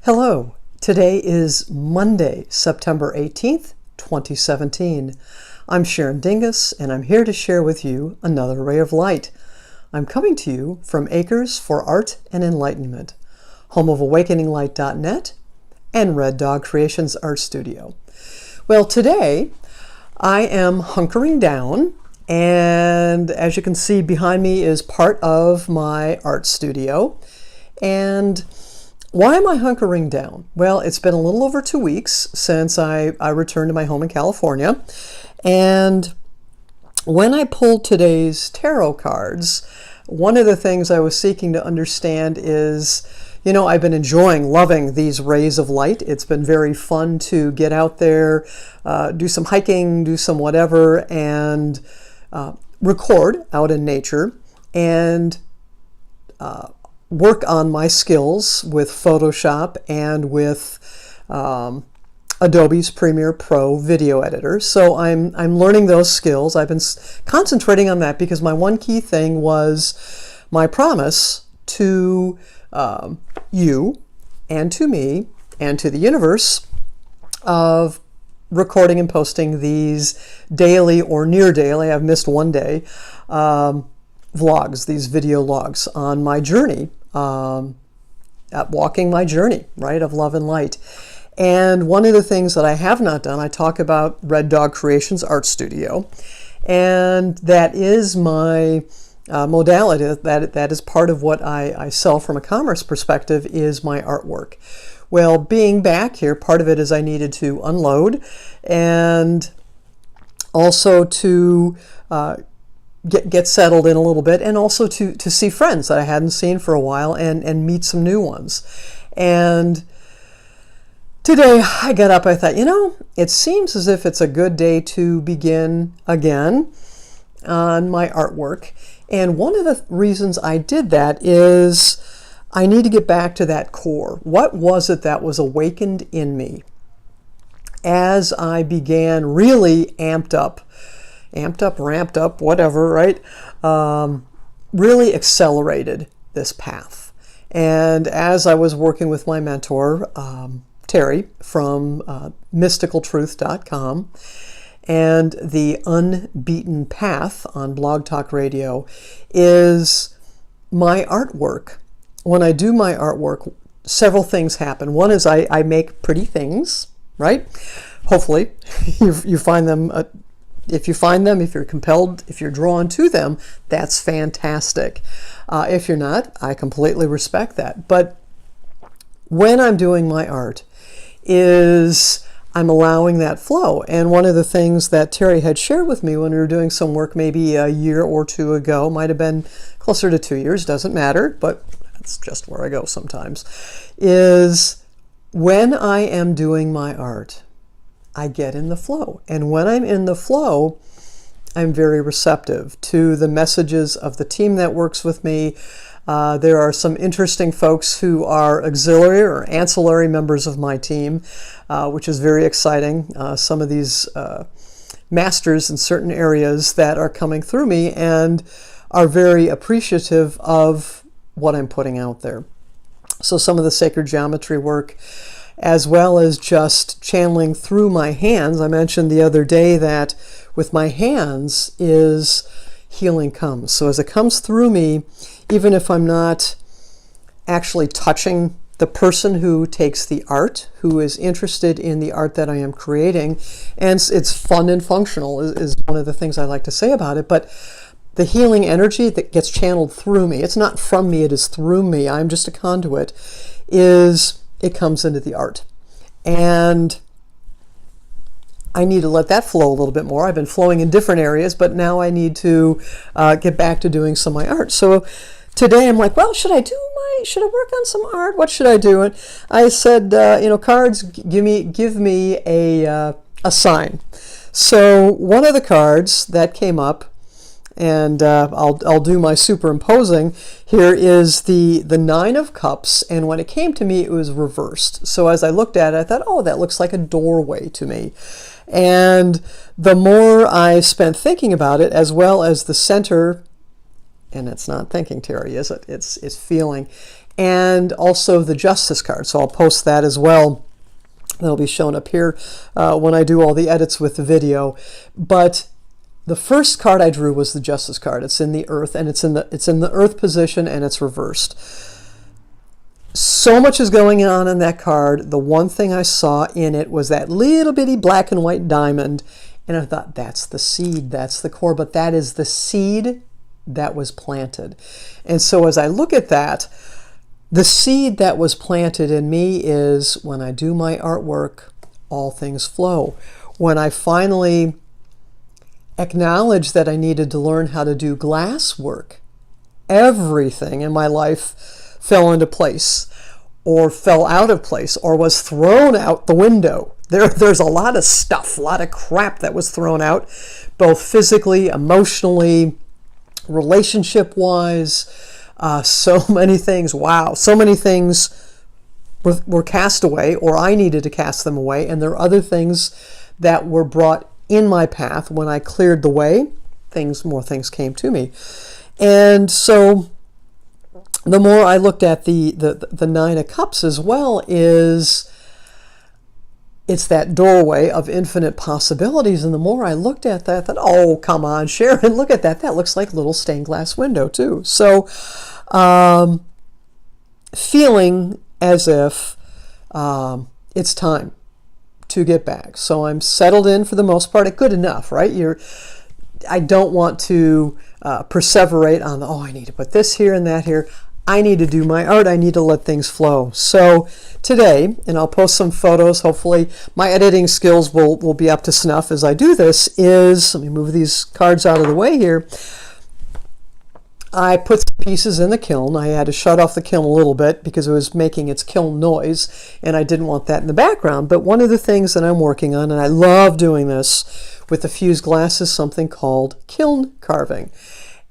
Hello, today is Monday, September 18th, 2017. I'm Sharon Dingus, and I'm here to share with you another ray of light. I'm coming to you from Acres for Art and Enlightenment, home of AwakeningLight.net and Red Dog Creations Art Studio. Well, today I am hunkering down, and as you can see behind me is part of my art studio. And why am I hunkering down? Well, it's been a little over 2 weeks since I returned to my home in California. And when I pulled today's tarot cards, one of the things I was seeking to understand is, I've been loving these rays of light. It's been very fun to get out there, do some hiking, do some whatever, and record out in nature and work on my skills with Photoshop and with Adobe's Premiere Pro video editor. So I'm learning those skills. I've been concentrating on that because my one key thing was my promise to you and to me and to the universe of recording and posting these daily or near daily, I've missed one day, vlogs, these video logs on my journey, at walking my journey, right, of love and light. And one of the things that I have not done, I talk about Red Dog Creations Art Studio, and that is my modality, that is part of what I sell from a commerce perspective, is my artwork. Well, being back here, part of it is I needed to unload and also to get settled in a little bit, and also to see friends that I hadn't seen for a while and meet some new ones. And today I got up, I thought, it seems as if it's a good day to begin again on my artwork. And one of the reasons I did that is I need to get back to that core. What was it that was awakened in me as I began really ramped up, whatever, right? Really accelerated this path. And as I was working with my mentor, Terry from mysticaltruth.com, and the Unbeaten Path on Blog Talk Radio is my artwork. When I do my artwork, several things happen. One is I make pretty things, right? Hopefully you find them. If you find them, if you're compelled, if you're drawn to them, that's fantastic. If you're not, I completely respect that. But when I'm doing my art is I'm allowing that flow. And one of the things that Terry had shared with me when we were doing some work maybe a year or two ago, might have been closer to 2 years, doesn't matter, but that's just where I go sometimes, is when I am doing my art, I get in the flow. And when I'm in the flow, I'm very receptive to the messages of the team that works with me. There are some interesting folks who are auxiliary or ancillary members of my team, which is very exciting. Some of these masters in certain areas that are coming through me and are very appreciative of what I'm putting out there. So some of the sacred geometry work, as well as just channeling through my hands. I mentioned the other day that with my hands is healing comes. So as it comes through me, even if I'm not actually touching the person who takes the art, who is interested in the art that I am creating, and it's fun and functional is one of the things I like to say about it, but the healing energy that gets channeled through me, it's not from me, it is through me, I'm just a conduit, it comes into the art. And I need to let that flow a little bit more. I've been flowing in different areas, but now I need to get back to doing some of my art. So today I'm like, well, should I work on some art? What should I do? And I said, cards, give me a sign. So one of the cards that came up, and I'll do my superimposing. Here is the Nine of Cups, and when it came to me, it was reversed. So as I looked at it, I thought, oh, that looks like a doorway to me. And the more I spent thinking about it, as well as the center, and it's not thinking, Terry, is it? It's feeling. and also the Justice card. So I'll post that as well. That'll be shown up here when I do all the edits with the video. But the first card I drew was the Justice card. It's in the earth, and it's in the earth position, and it's reversed. So much is going on in that card. The one thing I saw in it was that little bitty black and white diamond, and I thought, that's the seed, that's the core, but that is the seed that was planted. And so as I look at that, the seed that was planted in me is, when I do my artwork, all things flow. When I finally acknowledged that I needed to learn how to do glass work, everything in my life fell into place, or fell out of place, or was thrown out the window. There's a lot of stuff, a lot of crap that was thrown out, both physically, emotionally, relationship-wise. So many things, wow, so many things were cast away, or I needed to cast them away, and there are other things that were brought in my path. When I cleared the way, more things came to me. And so the more I looked at the Nine of Cups as well, it's that doorway of infinite possibilities. And the more I looked at that, I thought, oh, come on, Sharon, look at that. That looks like a little stained glass window too. So feeling as if it's time to get back. So I'm settled in for the most part. Good enough, right? I don't want to perseverate on, oh, I need to put this here and that here. I need to do my art. I need to let things flow. So today, and I'll post some photos, hopefully my editing skills will be up to snuff as I do this, let me move these cards out of the way here. I put some pieces in the kiln. I had to shut off the kiln a little bit because it was making its kiln noise, and I didn't want that in the background. But one of the things that I'm working on, and I love doing this with the fused glass, is something called kiln carving.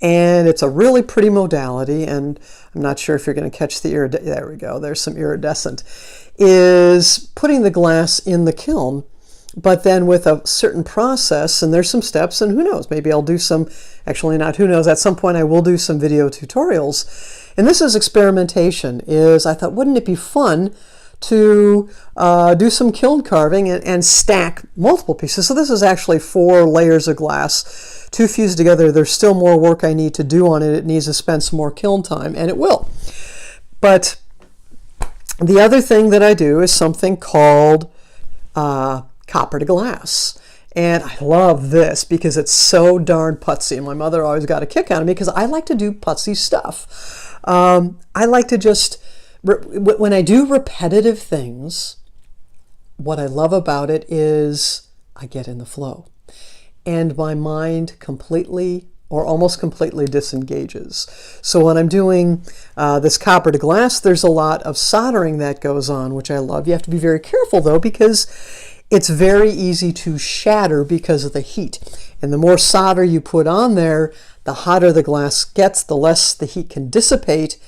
And it's a really pretty modality, and I'm not sure if you're going to catch the there we go, there's some iridescent, is putting the glass in the kiln, but then with a certain process, and there's some steps, and who knows, maybe I'll do some, actually not who knows, at some point I will do some video tutorials. And this is experimentation. I thought, wouldn't it be fun to do some kiln carving and stack multiple pieces. So this is actually 4 layers of glass, 2 fused together. There's still more work I need to do on it. It needs to spend some more kiln time, and it will. But the other thing that I do is something called copper to glass. And I love this because it's so darn putsy. And my mother always got a kick out of me because I like to do putsy stuff. I like to just, when I do repetitive things, what I love about it is I get in the flow. And my mind completely or almost completely disengages. So when I'm doing this copper to glass, there's a lot of soldering that goes on, which I love. You have to be very careful though, because it's very easy to shatter because of the heat. And the more solder you put on there, the hotter the glass gets, the less the heat can dissipate,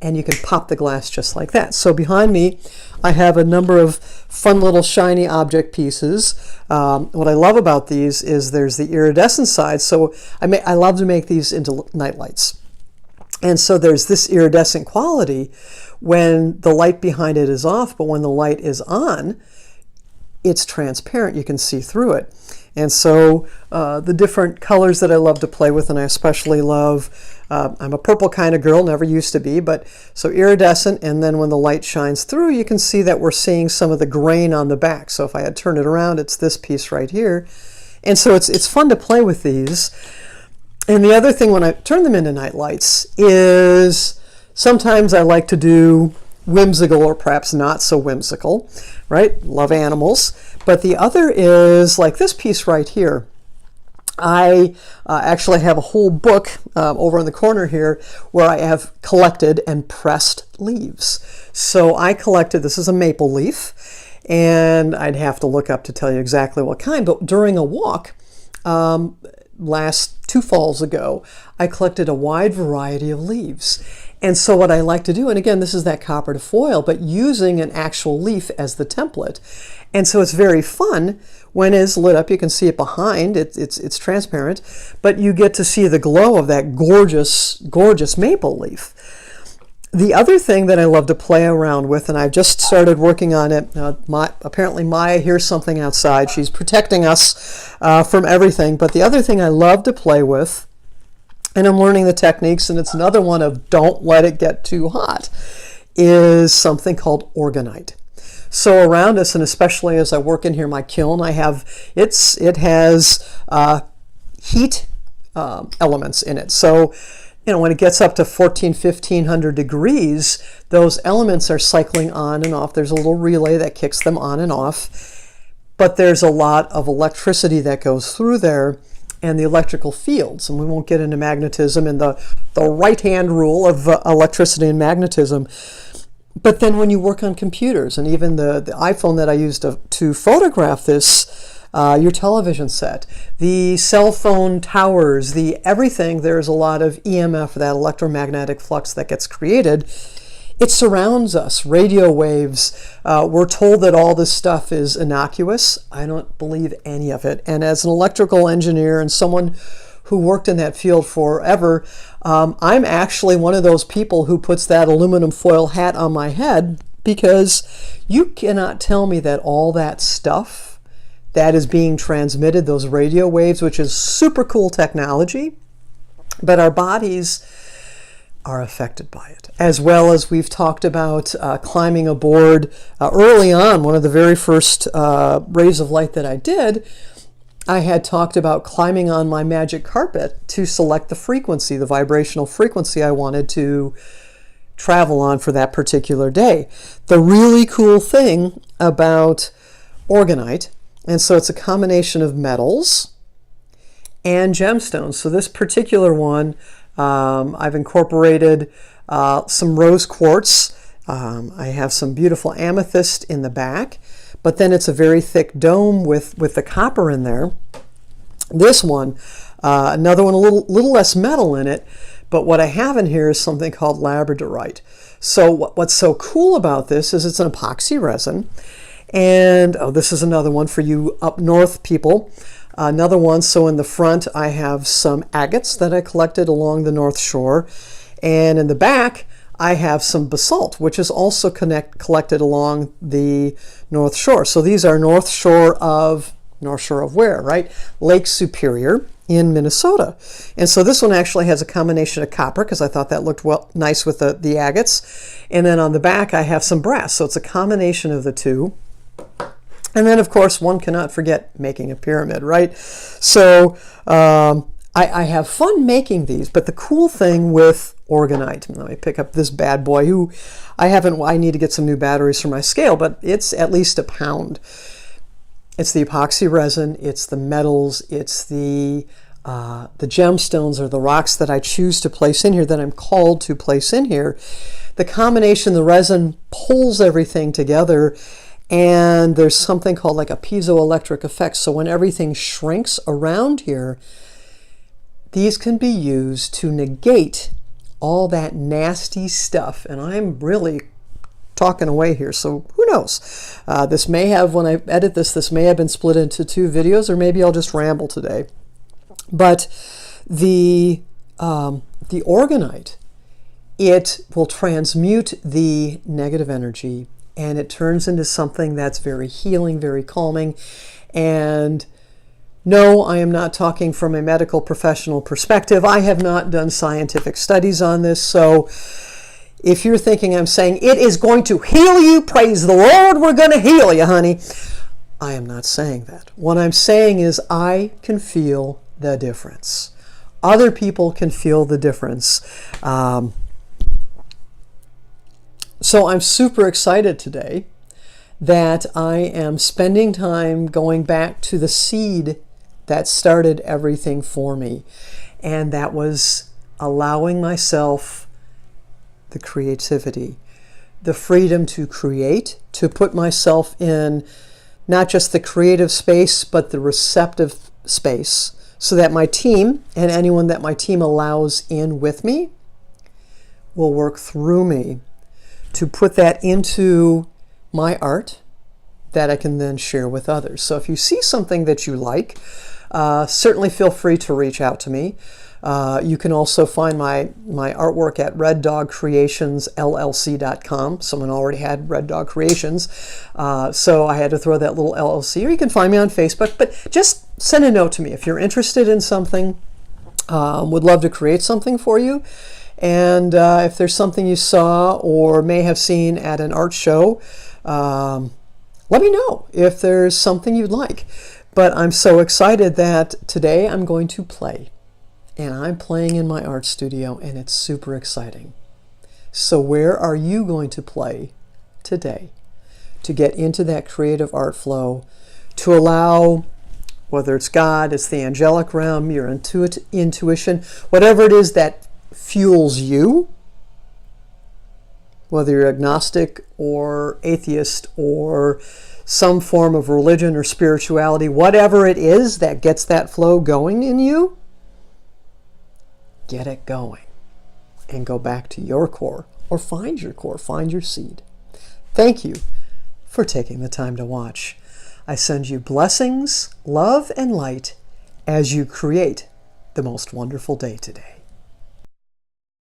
and you can pop the glass just like that. So behind me, I have a number of fun little shiny object pieces. What I love about these is there's the iridescent side. So I love to make these into night lights. And so there's this iridescent quality when the light behind it is off, but when the light is on, it's transparent. You can see through it. And so the different colors that I love to play with, and I especially love, I'm a purple kind of girl, never used to be, but so iridescent, and then when the light shines through, you can see that we're seeing some of the grain on the back. So if I had turned it around, it's this piece right here. And so it's fun to play with these. And the other thing when I turn them into night lights is sometimes I like to do whimsical or perhaps not so whimsical, right? Love animals. But the other is like this piece right here. I actually have a whole book over in the corner here where I have collected and pressed leaves. So I collected, this is a maple leaf, and I'd have to look up to tell you exactly what kind, but during a walk last 2 falls ago, I collected a wide variety of leaves. And so what I like to do, and again, this is that copper to foil, but using an actual leaf as the template. And so it's very fun when it's lit up. You can see it behind, it's transparent, but you get to see the glow of that gorgeous, gorgeous maple leaf. The other thing that I love to play around with, and I've just started working on it, apparently Maya hears something outside. She's protecting us from everything. But the other thing I love to play with, and I'm learning the techniques, and it's another one of don't let it get too hot, is something called Orgonite. So around us, and especially as I work in here, my kiln, it has heat elements in it. So when it gets up to 1,500 degrees, those elements are cycling on and off. There's a little relay that kicks them on and off, but there's a lot of electricity that goes through there, and the electrical fields, and we won't get into magnetism and the right-hand rule of electricity and magnetism. But then when you work on computers, and even the iPhone that I used to photograph this, your television set, the cell phone towers, everything, there's a lot of EMF, that electromagnetic flux that gets created. It surrounds us, radio waves. We're told that all this stuff is innocuous. I don't believe any of it. And as an electrical engineer and someone who worked in that field forever, I'm actually one of those people who puts that aluminum foil hat on my head, because you cannot tell me that all that stuff that is being transmitted, those radio waves, which is super cool technology, but our bodies are affected by it. As well as we've talked about climbing aboard early on, one of the very first rays of light that I did, I had talked about climbing on my magic carpet to select the frequency, the vibrational frequency I wanted to travel on for that particular day. The really cool thing about Orgonite, and so it's a combination of metals and gemstones. So this particular one, I've incorporated some rose quartz. I have some beautiful amethyst in the back, but then it's a very thick dome with the copper in there. This one, another one, a little less metal in it, but what I have in here is something called labradorite. So what's so cool about this is it's an epoxy resin. And this is another one for you up north people. Another one, so in the front I have some agates that I collected along the North Shore. And in the back I have some basalt, which is also collected along the North Shore. So these are North Shore of where, right? Lake Superior in Minnesota. And so this one actually has a combination of copper, because I thought that looked nice with the agates. And then on the back I have some brass. So it's a combination of the two. And then, of course, one cannot forget making a pyramid, right? So I have fun making these, but the cool thing with Orgonite, let me pick up this bad boy, I need to get some new batteries for my scale, but it's at least a pound. It's the epoxy resin, it's the metals, it's the gemstones or the rocks that I choose to place in here, that I'm called to place in here. The combination, the resin pulls everything together, and there's something called like a piezoelectric effect. So when everything shrinks around here, these can be used to negate all that nasty stuff. And I'm really talking away here, so who knows? This may have, when I edit this may have been split into two videos, or maybe I'll just ramble today. But the Orgonite, it will transmute the negative energy, and it turns into something that's very healing, very calming. And no, I am not talking from a medical professional perspective. I have not done scientific studies on this. So if you're thinking I'm saying it is going to heal you, praise the Lord, we're going to heal you, honey. I am not saying that. What I'm saying is I can feel the difference. Other people can feel the difference. So I'm super excited today that I am spending time going back to the seed that started everything for me. And that was allowing myself the creativity, the freedom to create, to put myself in not just the creative space, but the receptive space, so that my team and anyone that my team allows in with me will work through me to put that into my art that I can then share with others. So if you see something that you like, certainly feel free to reach out to me. You can also find my artwork at reddogcreationsllc.com. Someone already had Red Dog Creations, so I had to throw that little LLC. Or you can find me on Facebook, but just send a note to me if you're interested in something. Would love to create something for you. And if there's something you saw or may have seen at an art show, let me know if there's something you'd like. But I'm so excited that today I'm going to play. And I'm playing in my art studio, and it's super exciting. So where are you going to play today to get into that creative art flow, to allow, whether it's God, it's the angelic realm, your intuition, whatever it is that fuels you, whether you're agnostic or atheist or some form of religion or spirituality, whatever it is that gets that flow going in you, get it going and go back to your core, or find your core, find your seed. Thank you for taking the time to watch. I send you blessings, love, and light as you create the most wonderful day today.